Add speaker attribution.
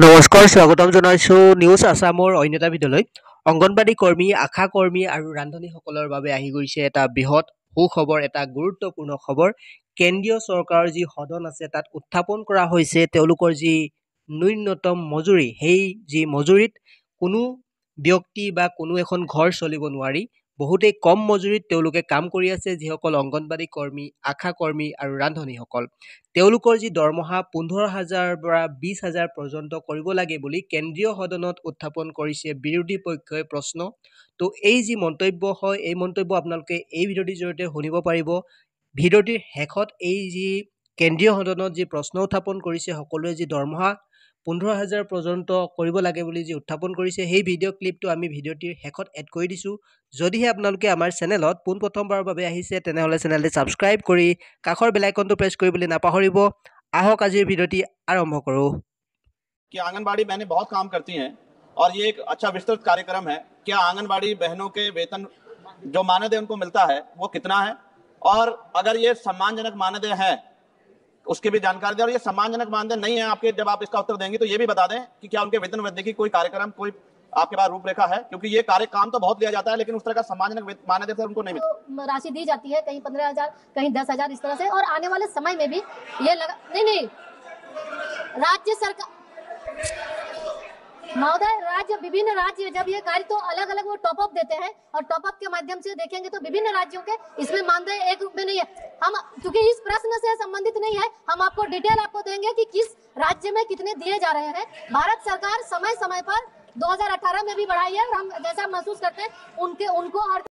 Speaker 1: নমস্কাৰ, স্বাগতম জনাইছোঁ নিউজ আছামৰ অন্য এটা ভিডিঅ'লৈ। অংগনবাড়ী কৰ্মী, আশা কৰ্মী আৰু ৰান্ধনীসকলৰ বাবে আহি গৈছে এটা বৃহৎ সুখবৰ, এটা গুৰুত্বপূৰ্ণ খবৰ। কেন্দ্ৰীয় চৰকাৰৰ যি সদন আছে তাত উত্থাপন কৰা হৈছে তেওঁলোকৰ যি ন্যূনতম মজুৰি, সেই যি মজুৰিত কোনো ব্যক্তি বা কোনো এখন ঘৰ চলিব নোৱাৰি। বহুতেই কম মজুৰিত তেওঁলোকে কাম কৰি আছে, যিসকল অংগনবাড়ী কৰ্মী, আশা কৰ্মী আৰু ৰান্ধনীসকল। তেওঁলোকৰ যি দৰমহা 15,000 পৰা 20,000 পৰ্যন্ত কৰিব লাগে বুলি কেন্দ্ৰীয় সদনত উত্থাপন কৰিছে বিৰোধী পক্ষই প্ৰশ্ন। তো এই যি মন্তব্য হয়, এই মন্তব্য আপোনালোকে এই ভিডিঅ'টিৰ জৰিয়তে শুনিব পাৰিব। ভিডিঅ'টিৰ শেষত এই যি কেন্দ্ৰীয় সদনত যি প্ৰশ্ন উত্থাপন কৰিছে, সকলোৱে যি দৰমহা 15,000 পৰ্যন্ত কৰিব লাগে বুলি যি উত্থাপন কৰিছে, সেই ভিডিঅ' ক্লিপটো আমি ভিডিঅ'টিৰ শেষত এড কৰি দিছোঁ। যদিহে আপোনালোকে আমাৰ চেনেলত পোনপ্ৰথমবাৰৰ বাবে আহিছে, তেনেহ'লে চেনেলটি ছাবস্ক্ৰাইব কৰি কাষৰ বেল আইকনটো প্ৰেছ কৰিবলৈ নাপাহৰিব। আহক আজিৰ ভিডিঅ'টি আৰম্ভ কৰোঁ।
Speaker 2: कि आंगनबाड़ी बहनें बहुत काम करती हैं और ये एक अच्छा विस्तृत कार्यक्रम है। क्या आंगनबाड़ी बहनों के वेतन जो मानदेय उनको मिलता है वो कितना है, और अगर ये सम्मानजनक मानदेय है उसकी भी जानकारी दें, और ये सम्मानजनक मानदेय नहीं है आपके, जब आप इसका उत्तर देंगे तो ये भी बता दें कि क्या उनके वेतन वृद्धि की कोई कार्यक्रम, कोई आपके पास रूपरेखा है, क्योंकि ये कार्य काम तो बहुत लिया जाता है लेकिन उस तरह का सम्मानजनक मानदेय सर उनको नहीं मिलता।
Speaker 3: तो राशि दी जाती है, कहीं 15,000, कहीं 10,000, इस तरह से। और आने वाले समय में भी ये लगा नहीं, राज्य सरकार महोदय, विभिन्न राज्य जब ये कार्य तो अलग अलग वो टॉप अप देते हैं, और टॉप अप के माध्यम से देखेंगे तो विभिन्न राज्यों के इसमें मानदेय एक रूप में नहीं है। हम क्योंकि इस प्रश्न से संबंधित नहीं है, हम आपको डिटेल आपको देंगे कि किस राज्य में कितने दिए जा रहे हैं। भारत सरकार समय समय पर 2018 में भी बढ़ाई है, और हम जैसा महसूस करते हैं उनको